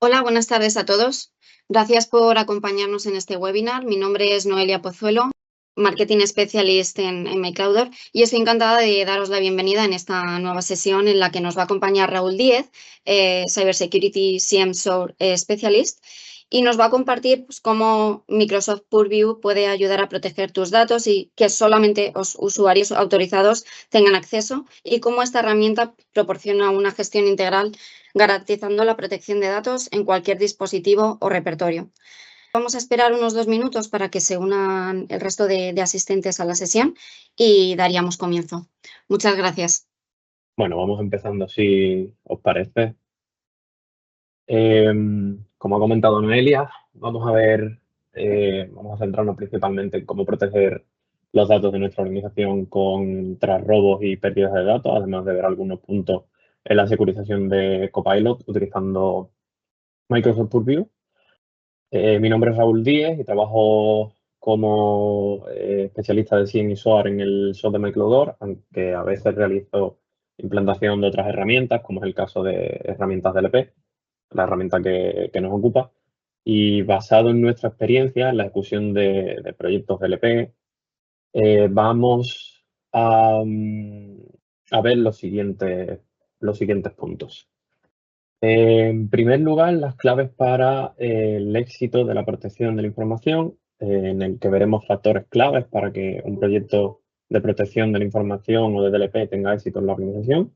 Hola, buenas tardes a todos. Gracias por acompañarnos en este webinar. Mi nombre es Noelia Pozuelo, Marketing Specialist en MyCloudr, y estoy encantada de daros la bienvenida en esta nueva sesión en la que nos va a acompañar Raúl Díez, Cybersecurity CMSOAR Specialist, y nos va a compartir pues, cómo Microsoft Purview puede ayudar a proteger tus datos y que solamente los usuarios autorizados tengan acceso, y cómo esta herramienta proporciona una gestión integral garantizando la protección de datos en cualquier dispositivo o repertorio. Vamos a esperar unos 2 minutos para que se unan el resto de asistentes a la sesión y daríamos comienzo. Muchas gracias. Bueno, vamos empezando si os parece. Como ha comentado Noelia, vamos a centrarnos principalmente en cómo proteger los datos de nuestra organización contra robos y pérdidas de datos, además de ver algunos puntos en la securización de Copilot utilizando Microsoft Purview. Mi nombre es Raúl Díez y trabajo como especialista de CIEM y SOAR en el SOC de MyCloudr, aunque a veces realizo implantación de otras herramientas, como es el caso de herramientas DLP, la herramienta que nos ocupa. Y basado en nuestra experiencia en la ejecución de proyectos DLP, vamos a ver los siguientes puntos. En primer lugar, las claves para el éxito de la protección de la información, en el que veremos factores claves para que un proyecto de protección de la información o de DLP tenga éxito en la organización.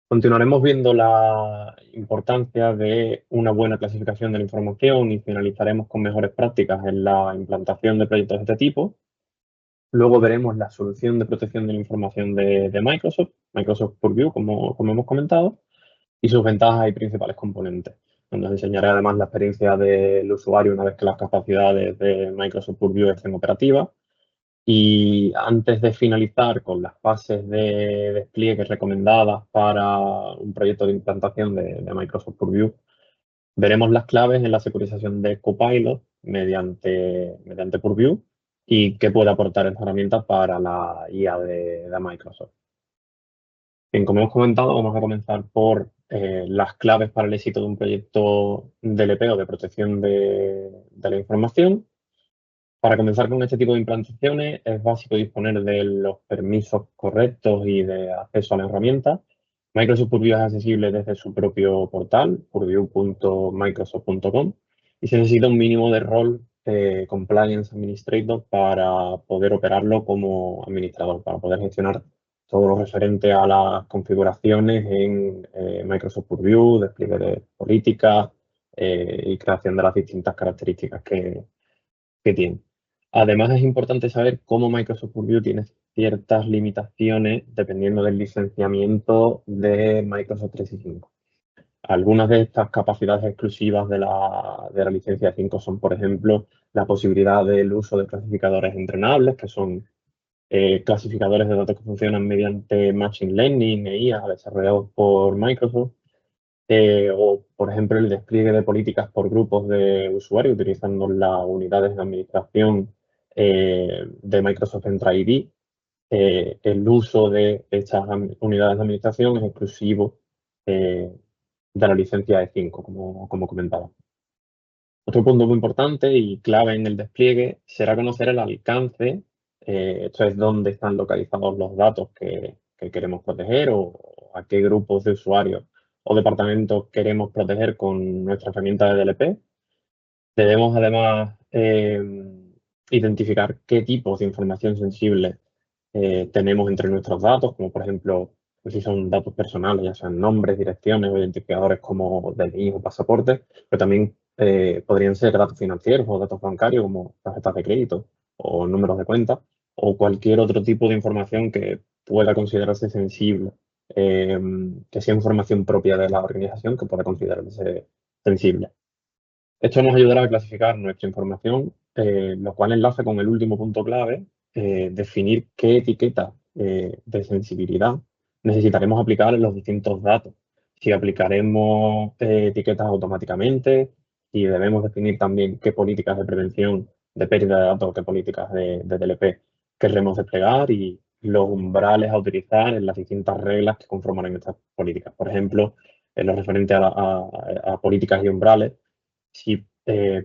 Continuaremos viendo la importancia de una buena clasificación de la información y finalizaremos con mejores prácticas en la implantación de proyectos de este tipo. Luego veremos la solución de protección de la información de Microsoft Purview, como hemos comentado, y sus ventajas y principales componentes. Nos enseñaré además la experiencia del usuario una vez que las capacidades de Microsoft Purview estén operativas. Y antes de finalizar con las fases de despliegue recomendadas para un proyecto de implantación de Microsoft Purview, veremos las claves en la securización de Copilot mediante Purview y qué puede aportar esta herramienta para la IA de Microsoft. Bien, como hemos comentado, vamos a comenzar por las claves para el éxito de un proyecto DLP o de protección de la información. Para comenzar con este tipo de implantaciones es básico disponer de los permisos correctos y de acceso a la herramienta. Microsoft Purview es accesible desde su propio portal, purview.microsoft.com, y se necesita un mínimo de rol Compliance Administrator para poder operarlo como administrador, para poder gestionar todo lo referente a las configuraciones en Microsoft Purview, despliegue de políticas y creación de las distintas características que tiene. Además, es importante saber cómo Microsoft Purview tiene ciertas limitaciones dependiendo del licenciamiento de Microsoft 365. Algunas de estas capacidades exclusivas de la licencia 5 son, por ejemplo, la posibilidad del uso de clasificadores entrenables, que son clasificadores de datos que funcionan mediante Machine Learning e IA desarrollados por Microsoft, o, por ejemplo, el despliegue de políticas por grupos de usuarios utilizando las unidades de administración de Microsoft Entra ID. El uso de estas unidades de administración es exclusivo de la licencia E5, como comentaba. Otro punto muy importante y clave en el despliegue será conocer el alcance. Esto es dónde están localizados los datos que queremos proteger o a qué grupos de usuarios o departamentos queremos proteger con nuestra herramienta de DLP. Debemos además identificar qué tipos de información sensible tenemos entre nuestros datos, como por ejemplo, pues si son datos personales, ya sean nombres, direcciones o identificadores como DNI o pasaporte, pero también podrían ser datos financieros o datos bancarios como tarjetas de crédito o números de cuenta o cualquier otro tipo de información que pueda considerarse sensible, que sea información propia de la organización que pueda considerarse sensible. Esto nos ayudará a clasificar nuestra información, lo cual enlaza con el último punto clave, definir qué etiqueta de sensibilidad necesitaremos aplicar en los distintos datos. Si aplicaremos etiquetas automáticamente, si debemos definir también qué políticas de prevención de pérdida de datos, qué políticas de DLP querremos desplegar y los umbrales a utilizar en las distintas reglas que conforman estas políticas. Por ejemplo, en lo referente a políticas y umbrales, si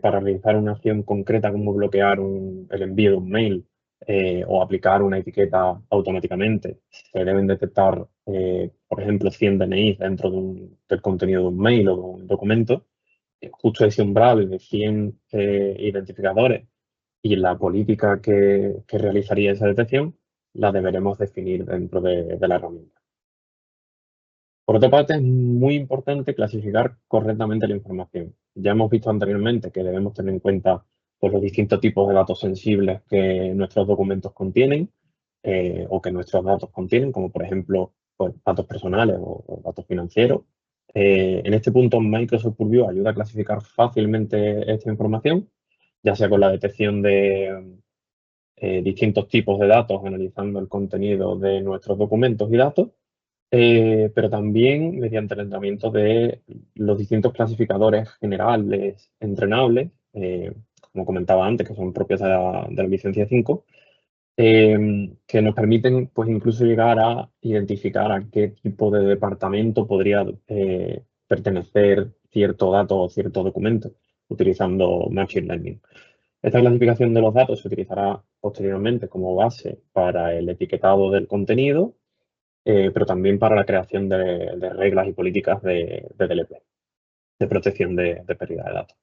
para realizar una acción concreta como bloquear el envío de un mail o aplicar una etiqueta automáticamente, se deben detectar, por ejemplo, 100 DNIs dentro del contenido de un mail o de un documento, justo ese umbral de 100 identificadores y la política que realizaría esa detección la deberemos definir dentro de la herramienta. Por otra parte, es muy importante clasificar correctamente la información. Ya hemos visto anteriormente que debemos tener en cuenta pues, los distintos tipos de datos sensibles que nuestros documentos contienen o que nuestros datos contienen, como por ejemplo pues, datos personales o datos financieros. En este punto, Microsoft Purview ayuda a clasificar fácilmente esta información, ya sea con la detección de distintos tipos de datos, analizando el contenido de nuestros documentos y datos, pero también mediante el entrenamiento de los distintos clasificadores generales entrenables, como comentaba antes, que son propios de la licencia 5, que nos permiten pues, incluso llegar a identificar a qué tipo de departamento podría pertenecer cierto dato o cierto documento utilizando Machine Learning. Esta clasificación de los datos se utilizará posteriormente como base para el etiquetado del contenido, pero también para la creación de reglas y políticas de DLP, de protección de pérdida de datos.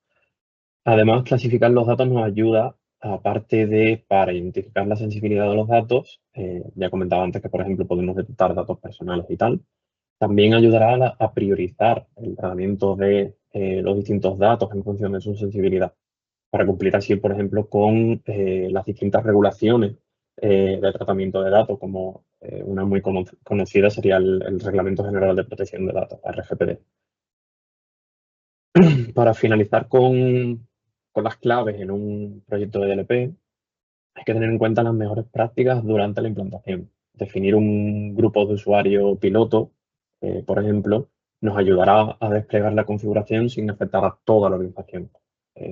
Además, clasificar los datos nos ayuda, aparte de para identificar la sensibilidad de los datos, ya comentaba antes que, por ejemplo, podemos detectar datos personales y tal, también ayudará a priorizar el tratamiento de los distintos datos en función de su sensibilidad, para cumplir así, por ejemplo, con las distintas regulaciones de tratamiento de datos, como una muy conocida sería el Reglamento General de Protección de Datos, RGPD. Para finalizar con las claves en un proyecto de DLP, hay que tener en cuenta las mejores prácticas durante la implantación. Definir un grupo de usuario piloto, por ejemplo, nos ayudará a desplegar la configuración sin afectar a toda la organización,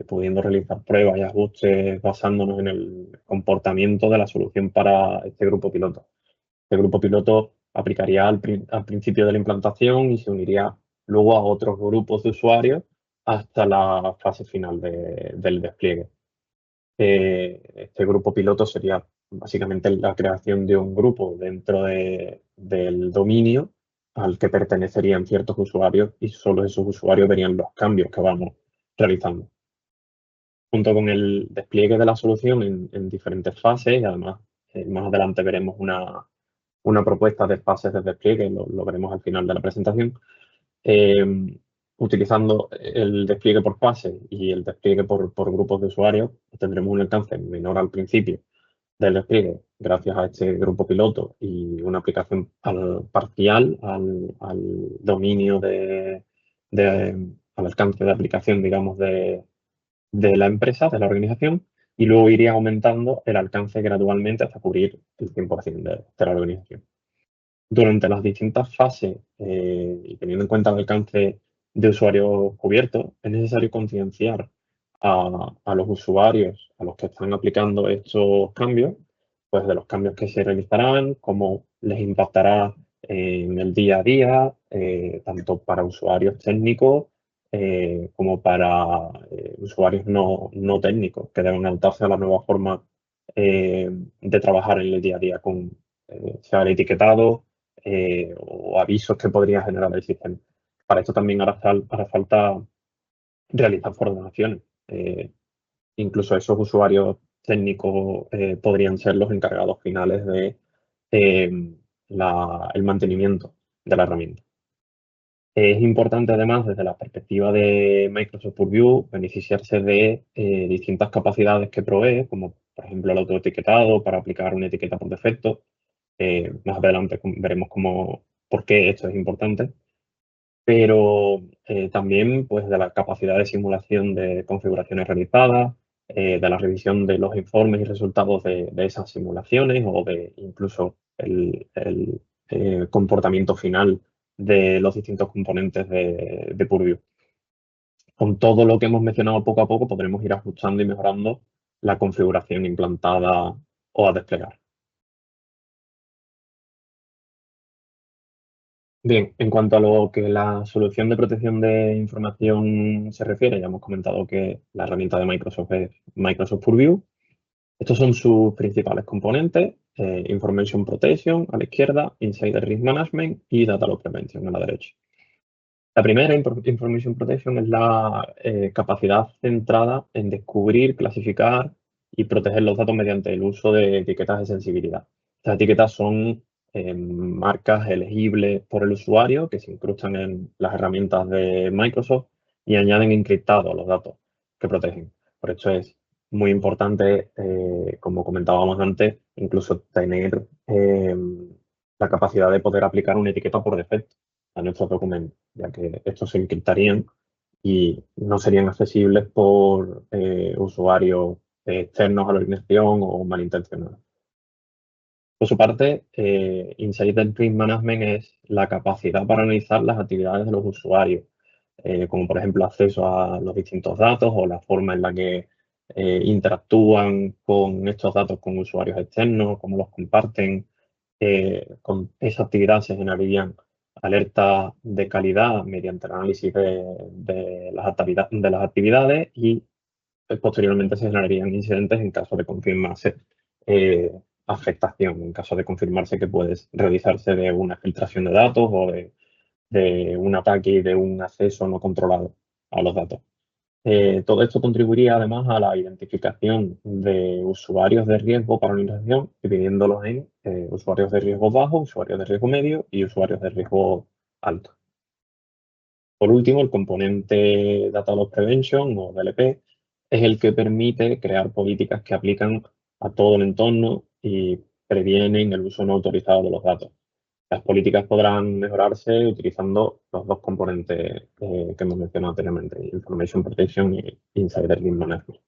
pudiendo realizar pruebas y ajustes basándonos en el comportamiento de la solución para este grupo piloto. Este grupo piloto aplicaría al principio de la implantación y se uniría luego a otros grupos de usuarios hasta la fase final del despliegue. Este grupo piloto sería básicamente la creación de un grupo dentro del dominio al que pertenecerían ciertos usuarios y solo esos usuarios verían los cambios que vamos realizando. Junto con el despliegue de la solución en diferentes fases, y además más adelante veremos una propuesta de fases de despliegue, lo veremos al final de la presentación, utilizando el despliegue por fase y el despliegue por grupos de usuarios, tendremos un alcance menor al principio del despliegue gracias a este grupo piloto y una aplicación parcial al dominio al alcance de aplicación, digamos, de la empresa, de la organización, y luego iría aumentando el alcance gradualmente hasta cubrir el 100% de la organización. Durante las distintas fases y teniendo en cuenta el alcance de usuarios cubiertos, es necesario concienciar a los usuarios, a los que están aplicando estos cambios, pues de los cambios que se realizarán, cómo les impactará en el día a día, tanto para usuarios técnicos como para usuarios no técnicos, que deben adaptarse a la nueva forma de trabajar en el día a día con sea el etiquetado, o avisos que podría generar el sistema. Para esto también hará falta realizar formaciones. Incluso esos usuarios técnicos podrían ser los encargados finales de el mantenimiento de la herramienta. Es importante además desde la perspectiva de Microsoft Purview beneficiarse de distintas capacidades que provee, como por ejemplo el autoetiquetado para aplicar una etiqueta por defecto. Más adelante veremos por qué esto es importante, pero también pues, de la capacidad de simulación de configuraciones realizadas, de la revisión de los informes y resultados de esas simulaciones o de incluso el comportamiento final de los distintos componentes de Purview. Con todo lo que hemos mencionado poco a poco podremos ir ajustando y mejorando la configuración implantada o a desplegar. Bien, en cuanto a lo que la solución de protección de información se refiere, ya hemos comentado que la herramienta de Microsoft es Microsoft Purview. Estos son sus principales componentes: Information Protection a la izquierda, Insider Risk Management y Data Loss Prevention a la derecha. La primera, Information Protection, es la capacidad centrada en descubrir, clasificar y proteger los datos mediante el uso de etiquetas de sensibilidad. Estas etiquetas son marcas elegibles por el usuario que se incrustan en las herramientas de Microsoft y añaden encriptados los datos que protegen. Por eso es muy importante, como comentábamos antes, incluso tener la capacidad de poder aplicar una etiqueta por defecto a nuestros documentos, ya que estos se encriptarían y no serían accesibles por usuarios externos a la organización o malintencionados. Por su parte, Insider Risk Management es la capacidad para analizar las actividades de los usuarios, como por ejemplo acceso a los distintos datos o la forma en la que interactúan con estos datos con usuarios externos, cómo los comparten. Con esa actividad se generarían alertas de calidad mediante el análisis de las actividades y posteriormente se generarían incidentes en caso de confirmarse eh, afectación, en caso de confirmarse que puede realizarse de una filtración de datos o de un ataque y de un acceso no controlado a los datos. Todo esto contribuiría además a la identificación de usuarios de riesgo para la organización, dividiéndolos en usuarios de riesgo bajo, usuarios de riesgo medio y usuarios de riesgo alto. Por último, el componente Data Loss Prevention o DLP es el que permite crear políticas que aplican a todo el entorno y previenen el uso no autorizado de los datos. Las políticas podrán mejorarse utilizando los dos componentes que hemos mencionado anteriormente: Information Protection y Insider Risk Management.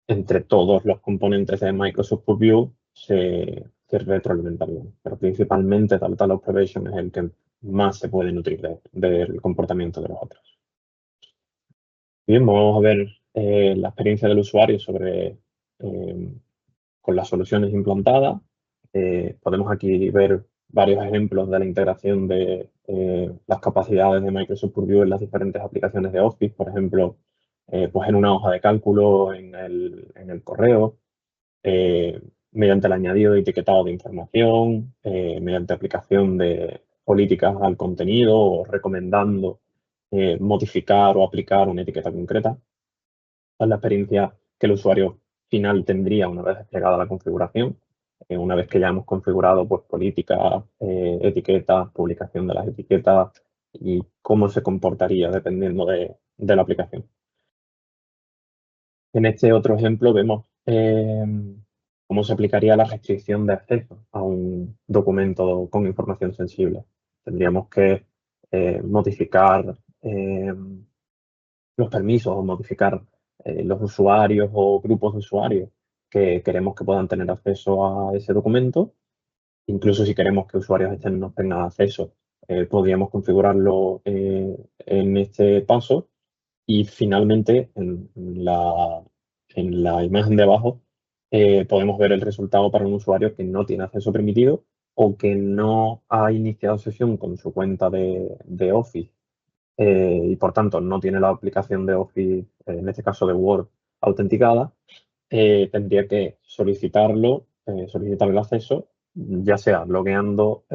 Entre todos los componentes de Microsoft Purview se retroalimentarían, pero principalmente Data Loss Prevention es el que más se puede nutrir del comportamiento de los otros. Bien, vamos a ver la experiencia del usuario con las soluciones implantadas. Podemos aquí ver varios ejemplos de la integración de las capacidades de Microsoft Purview en las diferentes aplicaciones de Office, por ejemplo, pues en una hoja de cálculo, en el correo, mediante el añadido de etiquetado de información, mediante aplicación de políticas al contenido o recomendando modificar o aplicar una etiqueta concreta. Esta es la experiencia que el usuario final tendría una vez desplegada la configuración. Una vez que ya hemos configurado pues, políticas, etiquetas, publicación de las etiquetas y cómo se comportaría dependiendo de la aplicación. En este otro ejemplo vemos cómo se aplicaría la restricción de acceso a un documento con información sensible. Tendríamos que modificar los permisos o modificar los usuarios o grupos de usuarios que queremos que puedan tener acceso a ese documento. Incluso si queremos que usuarios externos tengan acceso, podríamos configurarlo en este paso. Y finalmente, en la imagen de abajo, podemos ver el resultado para un usuario que no tiene acceso permitido o que no ha iniciado sesión con su cuenta de Office y por tanto no tiene la aplicación de Office, en este caso de Word, autenticada. Tendría que solicitar el acceso, ya sea logueando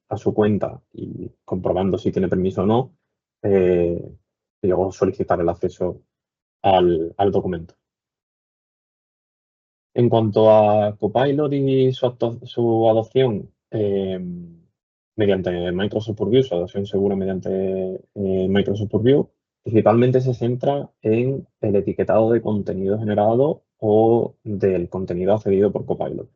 a su cuenta y comprobando si tiene permiso o no, y luego solicitar el acceso al documento. En cuanto a Copilot y su adopción mediante Microsoft Purview, su adopción segura mediante Microsoft Purview, principalmente se centra en el etiquetado de contenido generado o del contenido accedido por Copilot.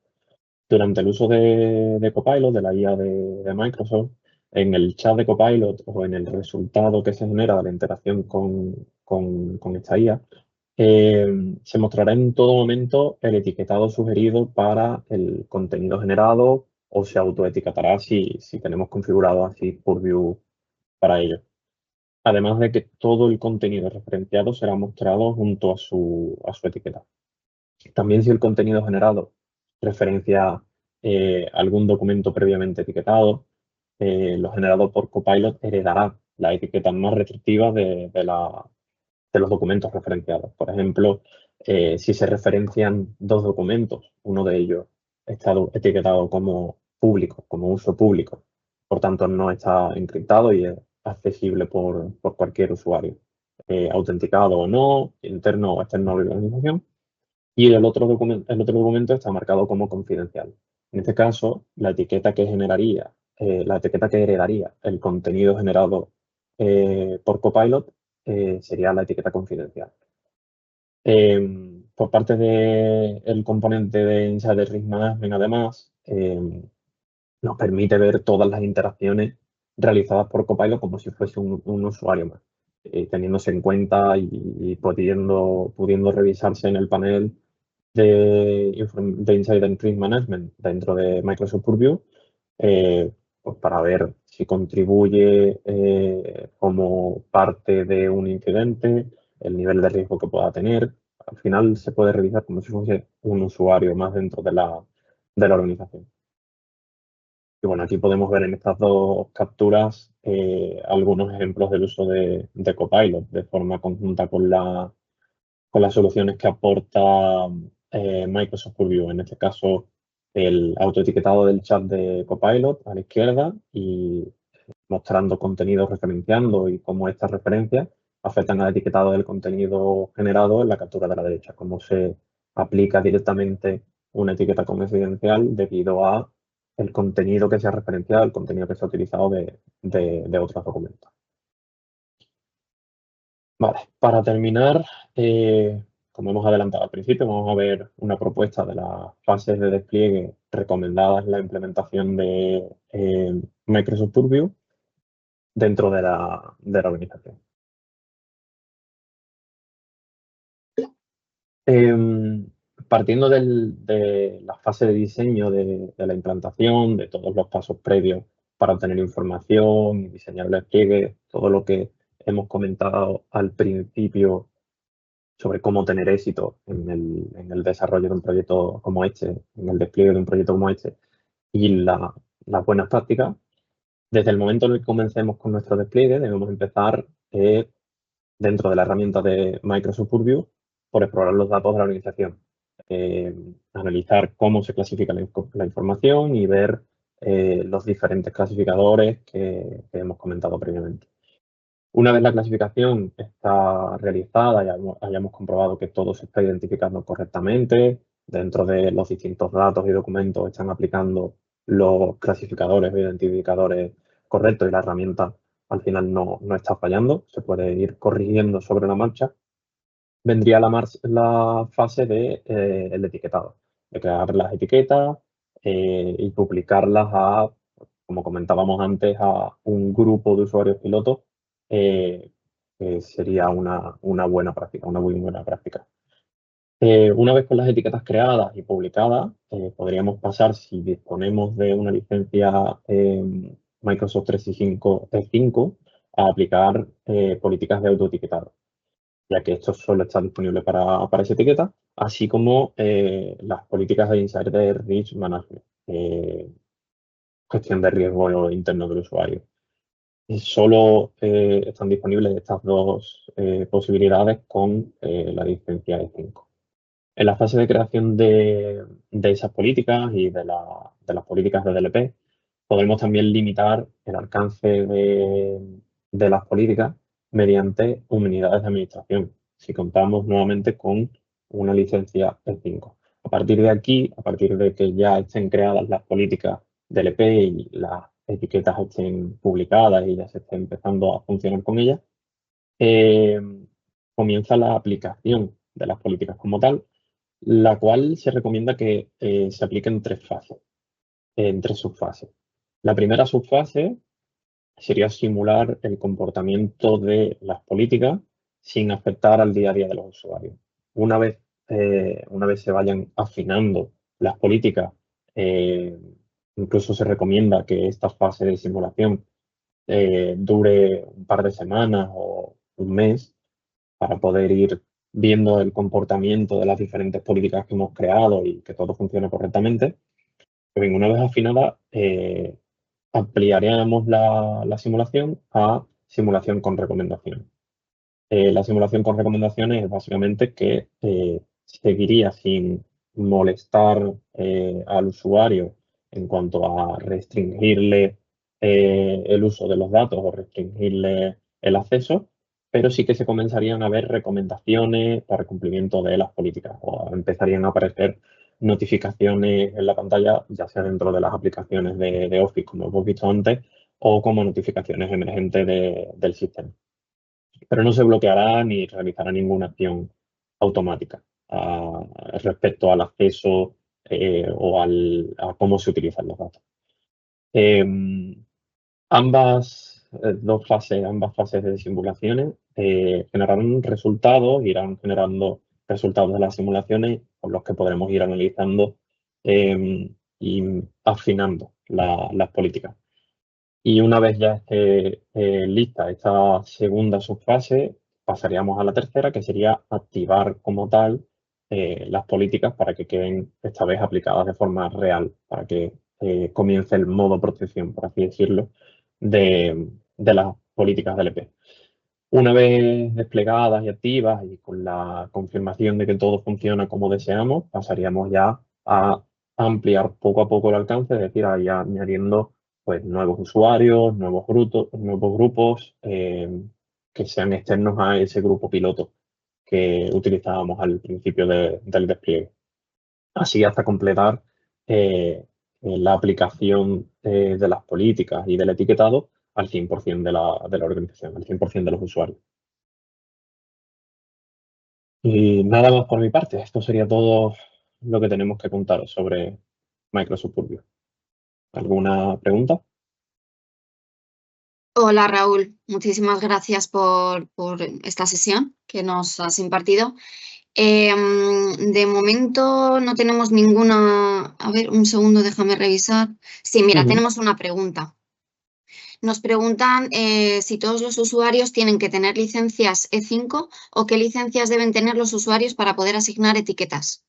Durante el uso de Copilot, de la IA de Microsoft, en el chat de Copilot o en el resultado que se genera de la interacción con esta IA, se mostrará en todo momento el etiquetado sugerido para el contenido generado o se autoetiquetará si tenemos configurado así Purview para ello. Además de que todo el contenido referenciado será mostrado junto a su etiqueta. También si el contenido generado referencia algún documento previamente etiquetado, lo generado por Copilot heredará las etiquetas más restrictivas de los documentos referenciados. Por ejemplo, si se referencian dos documentos, uno de ellos está etiquetado como público, como uso público, por tanto no está encriptado y es accesible por cualquier usuario, autenticado o no, interno o externo de la organización, y el otro documento está marcado como confidencial. En este caso, la etiqueta que heredaría el contenido generado por Copilot sería la etiqueta confidencial. Por parte del componente de Insider Risk Management, además, nos permite ver todas las interacciones realizadas por Copilot como si fuese un usuario más, teniéndose en cuenta y pudiendo revisarse en el panel de Insider Risk Management dentro de Microsoft Purview, pues para ver si contribuye como parte de un incidente, el nivel de riesgo que pueda tener. Al final se puede revisar como si fuese un usuario más dentro de la organización. Y bueno, aquí podemos ver en estas dos capturas algunos ejemplos del uso de Copilot de forma conjunta con las soluciones que aporta Microsoft Purview. En este caso, el autoetiquetado del chat de Copilot a la izquierda y mostrando contenido referenciando y cómo estas referencias afectan al etiquetado del contenido generado en la captura de la derecha, cómo se aplica directamente una etiqueta confidencial debido a el contenido que se ha referenciado, el contenido que se ha utilizado de otros documentos. Vale, para terminar, como hemos adelantado al principio, vamos a ver una propuesta de las fases de despliegue recomendadas en la implementación de Microsoft Purview dentro de la organización. Partiendo de la fase de diseño de la implantación, de todos los pasos previos para obtener información y diseñar el despliegue, todo lo que hemos comentado al principio sobre cómo tener éxito en el desarrollo de un proyecto como este, en el despliegue de un proyecto como este y las buenas prácticas, desde el momento en el que comencemos con nuestro despliegue debemos empezar dentro de la herramienta de Microsoft Purview por explorar los datos de la organización, analizar cómo se clasifica la información y ver los diferentes clasificadores que hemos comentado previamente. Una vez la clasificación está realizada y hayamos comprobado que todo se está identificando correctamente, dentro de los distintos datos y documentos están aplicando los clasificadores o identificadores correctos y la herramienta al final no está fallando, se puede ir corrigiendo sobre la marcha, vendría la fase de el etiquetado, de crear las etiquetas y publicarlas como comentábamos antes, a un grupo de usuarios pilotos, que sería una buena práctica, una muy buena práctica. Una vez con las etiquetas creadas y publicadas, podríamos pasar, si disponemos de una licencia Microsoft 365 a aplicar políticas de autoetiquetado, ya que esto solo está disponible para esa etiqueta, así como las políticas de Insider Risk Management, gestión de riesgo interno del usuario. Y solo están disponibles estas dos posibilidades con la licencia E5. En la fase de creación de esas políticas y de las políticas de DLP, podemos también limitar el alcance de las políticas mediante unidades de administración, si contamos nuevamente con una licencia E5. A partir de aquí, a partir de que ya estén creadas las políticas DLP y las etiquetas estén publicadas y ya se esté empezando a funcionar con ellas, comienza la aplicación de las políticas como tal, la cual se recomienda que se aplique en tres fases, en tres subfases. La primera subfase sería simular el comportamiento de las políticas sin afectar al día a día de los usuarios. Una vez se vayan afinando las políticas, incluso se recomienda que esta fase de simulación dure un par de semanas o un mes para poder ir viendo el comportamiento de las diferentes políticas que hemos creado y que todo funcione correctamente. Pues bien, una vez afinada, ampliaríamos la simulación a simulación con recomendaciones. La simulación con recomendaciones es básicamente que seguiría sin molestar al usuario en cuanto a restringirle el uso de los datos o restringirle el acceso, pero sí que se comenzarían a ver recomendaciones para el cumplimiento de las políticas o empezarían a aparecer notificaciones en la pantalla, ya sea dentro de las aplicaciones de Office, como hemos visto antes, o como notificaciones emergentes del sistema. Pero no se bloqueará ni realizará ninguna acción automática respecto al acceso o a cómo se utilizan los datos. Ambas fases de simulaciones generarán resultados, irán generando resultados de las simulaciones con los que podremos ir analizando y afinando las políticas. Y una vez ya esté lista esta segunda subfase, pasaríamos a la tercera, que sería activar como tal las políticas para que queden esta vez aplicadas de forma real, para que comience el modo protección, por así decirlo, de las políticas del EP. Una vez desplegadas y activas y con la confirmación de que todo funciona como deseamos, pasaríamos ya a ampliar poco a poco el alcance, es decir, a ir añadiendo pues, nuevos usuarios, nuevos grupos que sean externos a ese grupo piloto que utilizábamos al principio del despliegue. Así hasta completar la aplicación de las políticas y del etiquetado al 100% de la organización, al 100% de los usuarios. Y nada más por mi parte. Esto sería todo lo que tenemos que contaros sobre Microsoft Purview. ¿Alguna pregunta? Hola Raúl, muchísimas gracias por esta sesión que nos has impartido. De momento no tenemos ninguna... A ver, un segundo, déjame revisar. Sí, mira, tenemos una pregunta. Nos preguntan si todos los usuarios tienen que tener licencias E5 o qué licencias deben tener los usuarios para poder asignar etiquetas.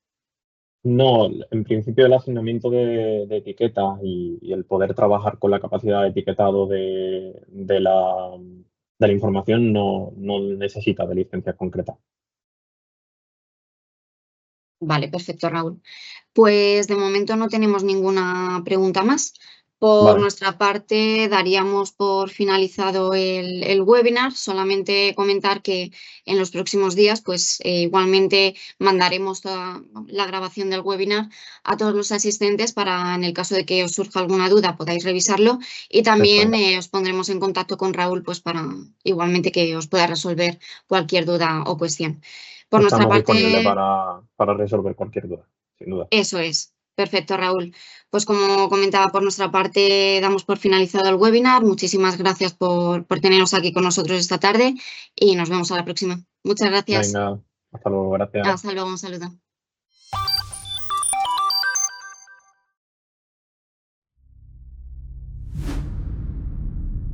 No, en principio el asignamiento de etiquetas y el poder trabajar con la capacidad de etiquetado de la información no necesita de licencias concretas. Vale, perfecto, Raúl. Pues de momento no tenemos ninguna pregunta más. Por Vale, nuestra parte, daríamos por finalizado el webinar. Solamente comentar que en los próximos días, pues igualmente mandaremos toda la grabación del webinar a todos los asistentes para, en el caso de que os surja alguna duda, podáis revisarlo. Y eso también es. os pondremos en contacto con Raúl, pues para igualmente que os pueda resolver cualquier duda o cuestión. Por nuestra Estamos disponibles parte, para resolver cualquier duda, sin duda. eso es. Perfecto, Raúl. Pues como comentaba por nuestra parte, damos por finalizado el webinar. Muchísimas gracias por teneros aquí con nosotros esta tarde y nos vemos a la próxima. Muchas gracias. Venga, hasta luego, gracias. Hasta luego, un saludo.